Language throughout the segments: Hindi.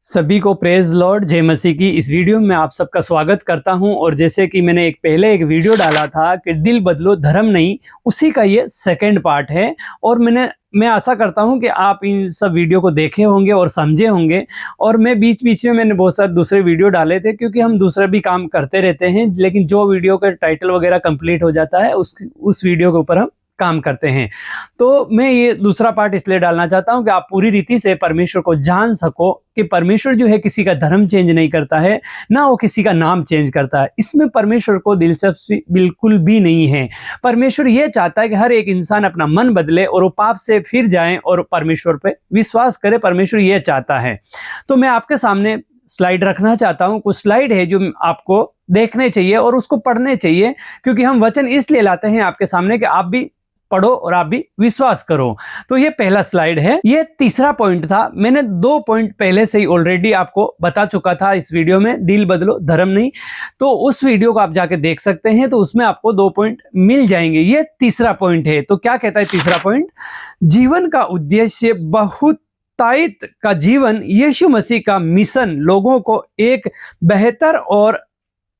सभी को प्रेज लॉर्ड जय मसीह की। इस वीडियो में आप सबका स्वागत करता हूं। और जैसे कि मैंने पहले एक वीडियो डाला था कि दिल बदलो धर्म नहीं, उसी का ये सेकंड पार्ट है। और मैं आशा करता हूं कि आप इन सब वीडियो को देखे होंगे और समझे होंगे। और मैं बीच बीच में मैंने बहुत सारे दूसरे वीडियो डाले थे, क्योंकि हम दूसरा भी काम करते रहते हैं, लेकिन जो वीडियो का टाइटल वगैरह कंप्लीट हो जाता है उस वीडियो के ऊपर हम काम करते हैं। तो मैं ये दूसरा पार्ट इसलिए डालना चाहता हूं कि आप पूरी रीति से परमेश्वर को जान सको कि परमेश्वर जो है किसी का धर्म चेंज नहीं करता है, ना वो किसी का नाम चेंज करता है। इसमें परमेश्वर को दिलचस्पी बिल्कुल भी नहीं है। परमेश्वर ये चाहता है कि हर एक इंसान अपना मन बदले और वो पाप से फिर जाए और परमेश्वर पे विश्वास करे। परमेश्वर ये चाहता है। तो मैं आपके सामने स्लाइड रखना चाहता हूं। कुछ स्लाइड है जो आपको देखने चाहिए और उसको पढ़ने चाहिए, क्योंकि हम वचन इसलिए लाते हैं आपके सामने कि आप भी पढ़ो और आप भी विश्वास करो। तो ये पहला स्लाइड है। ये तीसरा पॉइंट था। मैंने 2 पॉइंट पहले से ही ऑलरेडी आपको बता चुका था इस वीडियो में, दिल बदलो धर्म नहीं। तो उस वीडियो को आप जाके देख सकते हैं, तो उसमें आपको 2 पॉइंट मिल जाएंगे। ये तीसरा पॉइंट है। तो क्या कहता है तीसरा पॉइंट? जीवन का उद्देश्य बहुतायत का जीवन, यीशु मसीह का मिशन लोगों को एक बेहतर और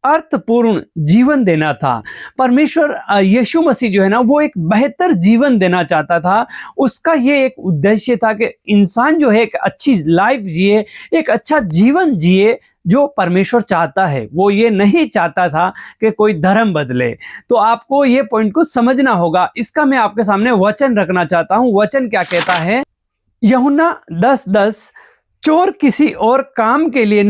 अर्थपूर्ण जीवन देना था। परमेश्वर यीशु मसीह जो है ना, वो एक बेहतर जीवन देना चाहता था। उसका ये एक उद्देश्य था कि इंसान जो है एक अच्छी लाइफ जिए, एक अच्छा जीवन जिए जो परमेश्वर चाहता है। वो ये नहीं चाहता था कि कोई धर्म बदले। तो आपको ये पॉइंट को समझना होगा। इसका मैं आपके सामने वचन रखना चाहता हूं। वचन क्या कहता है? यूहन्ना 10:10, चोर किसी और काम के लिए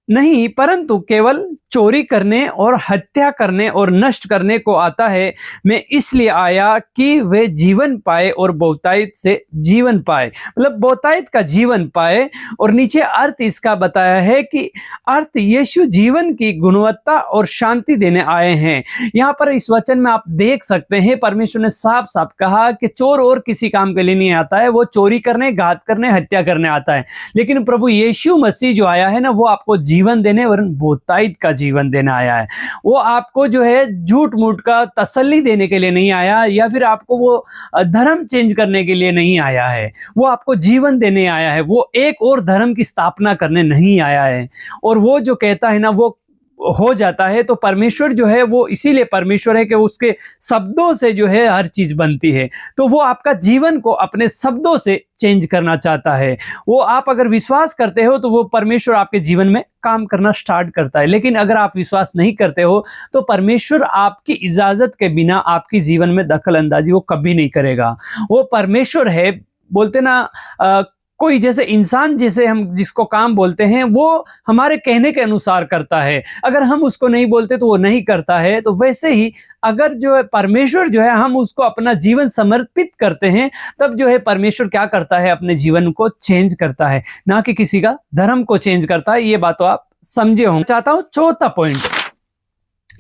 नहीं परंतु केवल चोरी करने और हत्या करने और नष्ट करने को आता है। मैं इसलिए आया कि वे जीवन पाए और बहुतायत से जीवन पाए। मतलब बहुतायत का जीवन पाए। और नीचे अर्थ इसका बताया है कि अर्थ यीशु जीवन की गुणवत्ता और शांति देने आए हैं। यहाँ पर इस वचन में आप देख सकते हैं, परमेश्वर ने साफ साफ कहा कि चोर और किसी काम के लिए नहीं आता है। वो चोरी करने, घात करने, हत्या करने आता है। लेकिन प्रभु यीशु मसीह जो आया है ना, वो आपको जीवन देने और बहुतायत का जीवन देना आया है। वो आपको जो है झूठ मूठ का तसल्ली देने के लिए नहीं आया, या फिर आपको वो धर्म चेंज करने के लिए नहीं आया है। वो आपको जीवन देने आया है। वो एक और धर्म की स्थापना करने नहीं आया है। और वो जो कहता है ना, वो हो जाता है। तो परमेश्वर जो है वो इसीलिए परमेश्वर है कि उसके शब्दों से जो है हर चीज बनती है। तो वो आपका जीवन को अपने शब्दों से चेंज करना चाहता है। वो आप अगर विश्वास करते हो तो वो परमेश्वर आपके जीवन में काम करना स्टार्ट करता है। लेकिन अगर आप विश्वास नहीं करते हो तो परमेश्वर आपकी इजाजत के बिना आपकी जीवन में दखल अंदाजी वो कभी नहीं करेगा। वो परमेश्वर है। बोलते ना कोई जैसे इंसान, जैसे हम जिसको काम बोलते हैं, वो हमारे कहने के अनुसार करता है। अगर हम उसको नहीं बोलते तो वो नहीं करता है। तो वैसे ही अगर जो है परमेश्वर जो है, हम उसको अपना जीवन समर्पित करते हैं, तब जो है परमेश्वर क्या करता है? अपने जीवन को चेंज करता है, ना कि किसी का धर्म को चेंज करता है। ये बात तो आप समझे होंगे। चाहता हूं चौथा पॉइंट,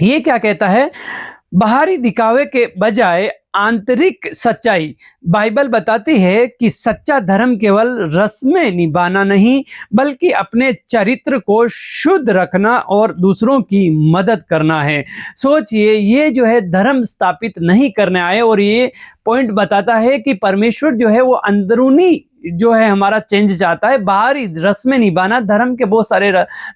ये क्या कहता है? बाहरी दिखावे के बजाय आंतरिक सच्चाई। बाइबल बताती है कि सच्चा धर्म केवल रस्में निभाना नहीं, बल्कि अपने चरित्र को शुद्ध रखना और दूसरों की मदद करना है। सोचिए, ये जो है धर्म स्थापित नहीं करने आए। और ये पॉइंट बताता है कि परमेश्वर जो है वो अंदरूनी जो है हमारा चेंज चाहता है। बाहरी रस्में निभाना, धर्म के बहुत सारे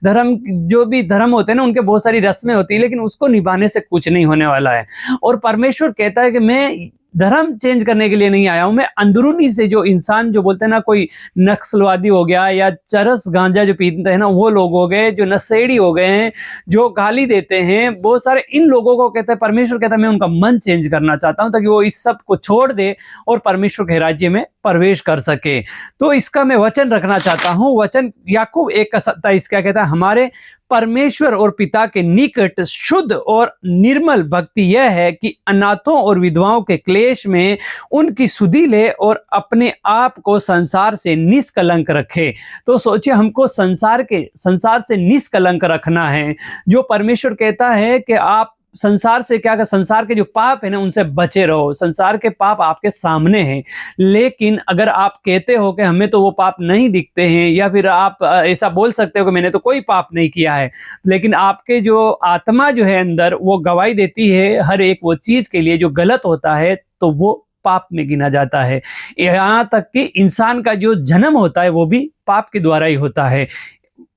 धर्म, जो भी धर्म होते हैं ना, उनके बहुत सारी रस्में होती है, लेकिन उसको निभाने से कुछ नहीं होने वाला है। और परमेश्वर कहता है कि मैं धर्म चेंज करने के लिए नहीं आया हूं। मैं अंदरूनी से जो इंसान, जो बोलते हैं ना, कोई नक्सलवादी हो गया या चरस गांजा जो पीते हैं ना, वो लोग हो गए, जो नशेड़ी हो गए हैं, जो गाली देते हैं, बहुत सारे, इन लोगों को कहता है परमेश्वर कहता है मैं उनका मन चेंज करना चाहता हूं, ताकि वो इस सब को छोड़ दे और परमेश्वर के राज्य में प्रवेश कर सके। तो इसका मैं वचन रखना चाहता हूं। वचन याकूब 1:27 क्या कहता है? हमारे परमेश्वर और पिता के निकट शुद्ध और निर्मल भक्ति यह है कि अनाथों और विधवाओं के क्लेश में उनकी सुधि ले और अपने आप को संसार से निष्कलंक रखे। तो सोचिए, हमको संसार से निष्कलंक रखना है। जो परमेश्वर कहता है कि आप संसार से क्या कर, संसार के जो पाप है ना, उनसे बचे रहो। संसार के पाप आपके सामने हैं, लेकिन अगर आप कहते हो कि हमें तो वो पाप नहीं दिखते हैं, या फिर आप ऐसा बोल सकते हो कि मैंने तो कोई पाप नहीं किया है, लेकिन आपके जो आत्मा जो है अंदर, वो गवाही देती है हर एक वो चीज के लिए जो गलत होता है, तो वो पाप में गिना जाता है। यहाँ तक कि इंसान का जो जन्म होता है वो भी पाप के द्वारा ही होता है।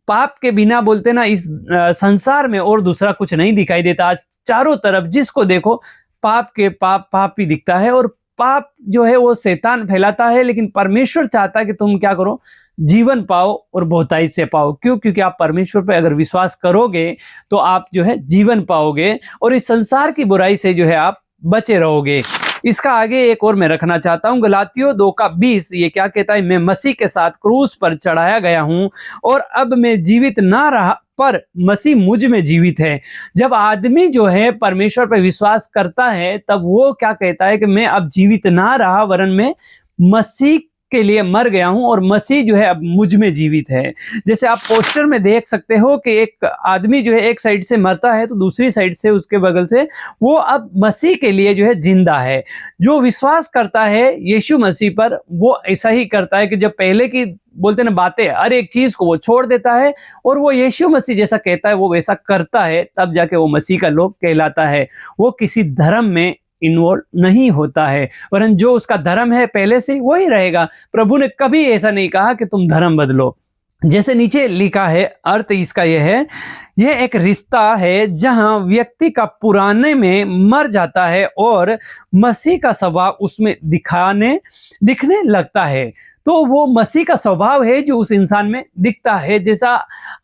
पाप के बिना बोलते ना इस संसार में और दूसरा कुछ नहीं दिखाई देता। आज चारों तरफ जिसको देखो पाप के पाप ही दिखता है, और पाप जो है वो शैतान फैलाता है, लेकिन परमेश्वर चाहता है कि तुम क्या करो, जीवन पाओ और बहुतायत से पाओ। क्यों? क्योंकि आप परमेश्वर पे अगर विश्वास करोगे तो आप जो है जीवन पाओगे और इस संसार की बुराई से जो है आप बचे रहोगे। इसका आगे एक और मैं रखना चाहता हूं, गलातियों 2:20 ये क्या कहता है, मैं मसीह के साथ क्रूस पर चढ़ाया गया हूं और अब मैं जीवित ना रहा पर मसीह मुझ में जीवित है। जब आदमी जो है परमेश्वर पर विश्वास करता है तब वो क्या कहता है कि मैं अब जीवित ना रहा वरन मैं मसीह के लिए मर गया हूं और मसीह जो है अब मुझ में जीवित है। जैसे आप पोस्टर में देख सकते हो कि एक आदमी जो है एक साइड से मरता है तो दूसरी साइड से उसके बगल से वो अब मसीह के लिए जो है जिंदा है। जो विश्वास करता है यीशु मसीह पर वो ऐसा ही करता है कि जब पहले की बोलते ना बातें, हर एक चीज को वो छोड़ देता है और वो यीशु मसीह जैसा कहता है वो वैसा करता है, तब जाके वो मसीह का लोग कहलाता है। वो किसी धर्म में इन्वॉल्व नहीं होता है, वरन जो उसका धर्म है पहले से वही रहेगा। प्रभु ने कभी ऐसा नहीं कहा कि तुम धर्म बदलो। जैसे नीचे लिखा है, अर्थ इसका यह है, यह एक रिश्ता है जहां व्यक्ति का पुराने में मर जाता है और मसीह का स्वभाव उसमें दिखने लगता है। तो वो मसीह का स्वभाव है जो उस इंसान में दिखता है। जैसा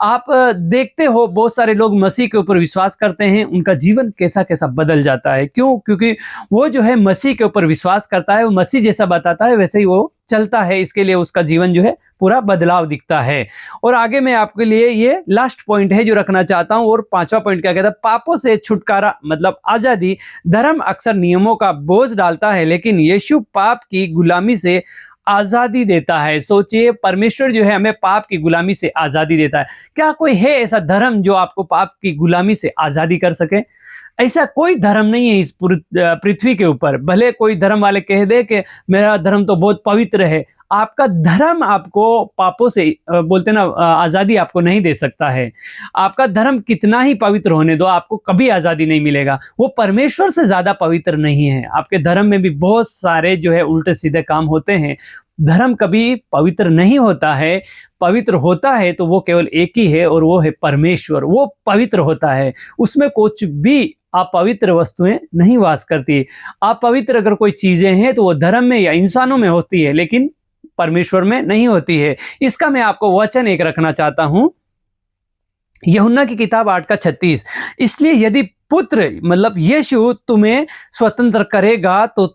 आप देखते हो बहुत सारे लोग मसीह के ऊपर विश्वास करते हैं, उनका जीवन कैसा कैसा बदल जाता है। क्यों? क्योंकि वो जो है मसीह के ऊपर विश्वास करता है, वो मसीह जैसा बताता है वैसे ही वो चलता है, इसके लिए उसका जीवन जो है पूरा बदलाव दिखता है। और आगे मैं आपके लिए ये लास्ट पॉइंट है जो रखना चाहता हूं, और 5वां पॉइंट क्या कहता है, पापों से छुटकारा मतलब आजादी। धर्म अक्सर नियमों का बोझ डालता है लेकिन यीशु पाप की गुलामी से आजादी देता है। सोचिए, परमेश्वर जो है हमें पाप की गुलामी से आजादी देता है। क्या कोई है ऐसा धर्म जो आपको पाप की गुलामी से आजादी कर सके? ऐसा कोई धर्म नहीं है इस पृथ्वी के ऊपर। भले कोई धर्म वाले कह दे कि मेरा धर्म तो बहुत पवित्र है, आपका धर्म आपको पापों से बोलते ना आजादी आपको नहीं दे सकता है। आपका धर्म कितना ही पवित्र होने दो, आपको कभी आजादी नहीं मिलेगा। वो परमेश्वर से ज्यादा पवित्र नहीं है। आपके धर्म में भी बहुत सारे जो है उल्टे सीधे काम होते हैं। धर्म कभी पवित्र नहीं होता है। पवित्र होता है तो वो केवल एक ही है और वो है परमेश्वर। वो पवित्र होता है, उसमें कुछ भी अपवित्र वस्तुएं नहीं वास करती। अपवित्र अगर कोई चीजें हैं तो वो धर्म में या इंसानों में होती है, लेकिन परमेश्वर में नहीं होती है। इसका मैं आपको वचन एक रखना चाहता हूं, यूहन्ना की किताब 8:36। इसलिए यदि पुत्र मतलब यीशु तुम्हें स्वतंत्र करेगा तो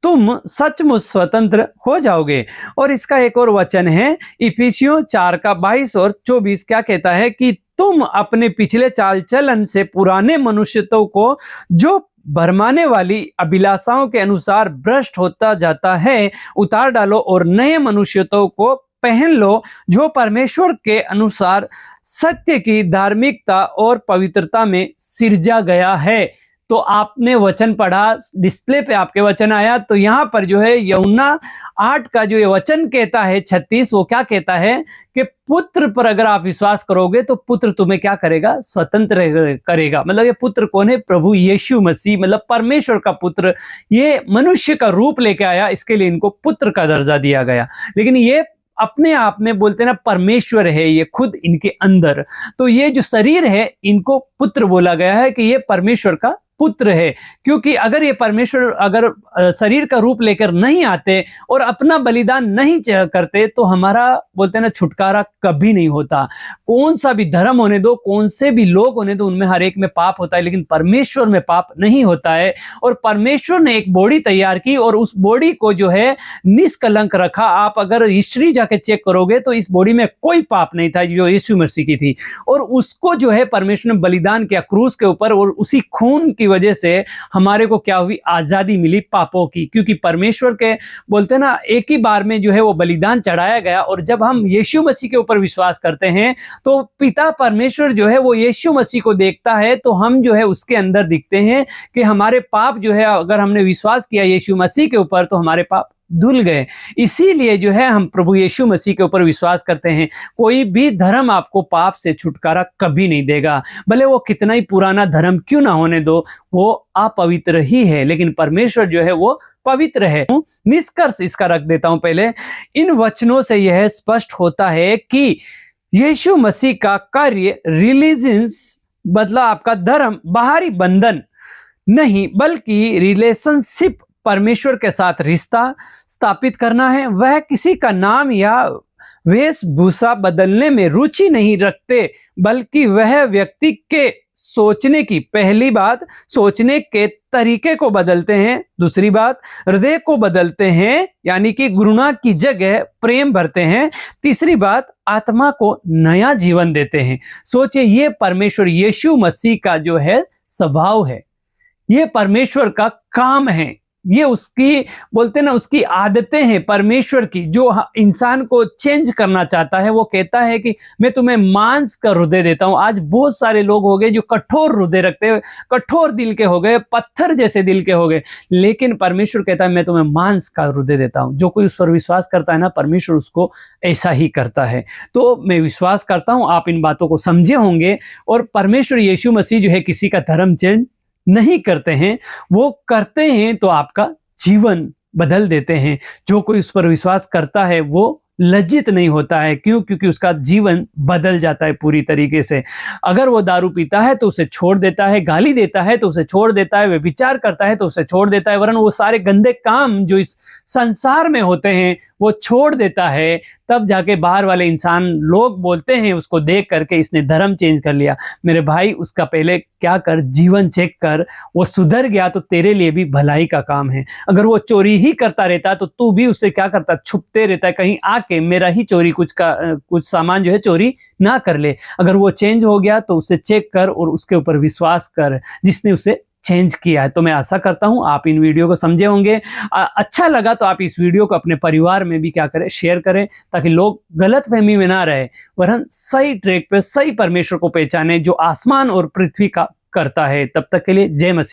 तुम सचमुच स्वतंत्र हो जाओगे। और इसका एक और वचन है इफिसियों 4:22 और 24, क्या कहता है कि तुम अपने पिछले चाल चलन से पुराने मनुष्यों को जो भरमाने वाली अभिलाषाओं के अनुसार भ्रष्ट होता जाता है उतार डालो और नए मनुष्यों को पहन लो जो परमेश्वर के अनुसार सत्य की धार्मिकता और पवित्रता में सिरजा गया है। तो आपने वचन पढ़ा, डिस्प्ले पे आपके वचन आया, तो यहाँ पर जो है यूहन्ना 8 का जो ये वचन कहता है 36, वो क्या कहता है कि पुत्र पर अगर आप विश्वास करोगे तो पुत्र तुम्हें क्या करेगा? स्वतंत्र करेगा। मतलब ये पुत्र कौन है? प्रभु यीशु मसीह, मतलब परमेश्वर का पुत्र। ये मनुष्य का रूप लेके आया, इसके लिए इनको पुत्र का दर्जा दिया गया। लेकिन ये अपने आप में बोलते ना परमेश्वर है, ये खुद इनके अंदर। तो ये जो शरीर है इनको पुत्र बोला गया है कि ये परमेश्वर का पुत्र है। क्योंकि अगर ये परमेश्वर अगर शरीर का रूप लेकर नहीं आते और अपना बलिदान नहीं करते तो हमारा बोलते हैं ना छुटकारा कभी नहीं होता। कौन सा भी धर्म होने दो, कौन से भी लोग होने दो, उनमें हर एक में पाप होता है, लेकिन परमेश्वर में पाप नहीं होता है। और परमेश्वर ने एक बॉडी तैयार की और उस बॉडी को जो है निष्कलंक रखा। आप अगर हिस्ट्री जाके चेक करोगे तो इस बॉडी में कोई पाप नहीं था जो यीशु मसीह की थी, और उसको जो है परमेश्वर ने बलिदान किया क्रूस के ऊपर, और उसी खून की वजह से हमारे को क्या हुई? आजादी मिली पापों की। क्योंकि परमेश्वर के बोलते ना एक ही बार में जो है वो बलिदान चढ़ाया गया। और जब हम यीशु मसीह के ऊपर विश्वास करते हैं तो पिता परमेश्वर जो है वो यीशु मसीह को देखता है, तो हम जो है उसके अंदर दिखते हैं कि हमारे पाप जो है, अगर हमने विश्वास किया यीशु मसीह के ऊपर तो हमारे पाप धुल गए। इसीलिए जो है हम प्रभु यीशु मसीह के ऊपर विश्वास करते हैं। कोई भी धर्म आपको पाप से छुटकारा कभी नहीं देगा, भले वो कितना ही पुराना धर्म क्यों ना होने दो, वो अपवित्र ही है। लेकिन परमेश्वर जो है वो पवित्र है। निष्कर्ष इसका रख देता हूं पहले। इन वचनों से यह स्पष्ट होता है कि यीशु मसीह का कार्य रिलीजियंस बदला आपका धर्म बाहरी बंधन नहीं बल्कि रिलेशनशिप, परमेश्वर के साथ रिश्ता स्थापित करना है। वह किसी का नाम या वेशभूषा बदलने में रुचि नहीं रखते, बल्कि वह व्यक्ति के सोचने की, पहली बात सोचने के तरीके को बदलते हैं, दूसरी बात हृदय को बदलते हैं यानी कि घृणा की जगह प्रेम भरते हैं, तीसरी बात आत्मा को नया जीवन देते हैं। सोचिए, ये परमेश्वर यीशु मसीह का जो है स्वभाव है, ये परमेश्वर का काम है, ये उसकी बोलते ना उसकी आदतें हैं परमेश्वर की, जो इंसान को चेंज करना चाहता है। वो कहता है कि मैं तुम्हें मांस का हृदय देता हूं। आज बहुत सारे लोग हो गए जो कठोर हृदय रखते हैं, कठोर दिल के हो गए, पत्थर जैसे दिल के हो गए, लेकिन परमेश्वर कहता है मैं तुम्हें मांस का हृदय देता हूं। जो कोई उस पर विश्वास करता है ना, परमेश्वर उसको ऐसा ही करता है। तो मैं विश्वास करता हूं आप इन बातों को समझे होंगे। और परमेश्वर यीशु मसीह जो है किसी का धर्म चेंज नहीं करते हैं, वो करते हैं तो आपका जीवन बदल देते हैं। जो कोई उस पर विश्वास करता है वो लज्जित नहीं होता है। क्यों? क्योंकि उसका जीवन बदल जाता है पूरी तरीके से। अगर वो दारू पीता है तो उसे छोड़ देता है, गाली देता है तो उसे छोड़ देता है, व्यभिचार करता है तो उसे छोड़ देता है, वरन वो सारे गंदे काम जो इस संसार में होते हैं वो छोड़ देता है। तब जाके बाहर वाले इंसान लोग बोलते हैं उसको देख करके इसने धर्म चेंज कर लिया। मेरे भाई, उसका पहले क्या कर, जीवन चेक कर। वो सुधर गया तो तेरे लिए भी भलाई का काम है। अगर वो चोरी ही करता रहता तो तू भी उससे क्या करता, छुपते रहता है, कहीं आके मेरा ही चोरी कुछ सामान जो है चोरी ना कर ले। अगर वो चेंज हो गया तो उसे चेक कर और उसके ऊपर विश्वास कर जिसने उसे चेंज किया है। तो मैं आशा करता हूं आप इन वीडियो को समझे होंगे। अच्छा लगा तो आप इस वीडियो को अपने परिवार में भी क्या करें, शेयर करें, ताकि लोग गलतफहमी में ना रहे, वरन सही ट्रैक पे, सही परमेश्वर को पहचाने जो आसमान और पृथ्वी का करता है। तब तक के लिए जय मसीह।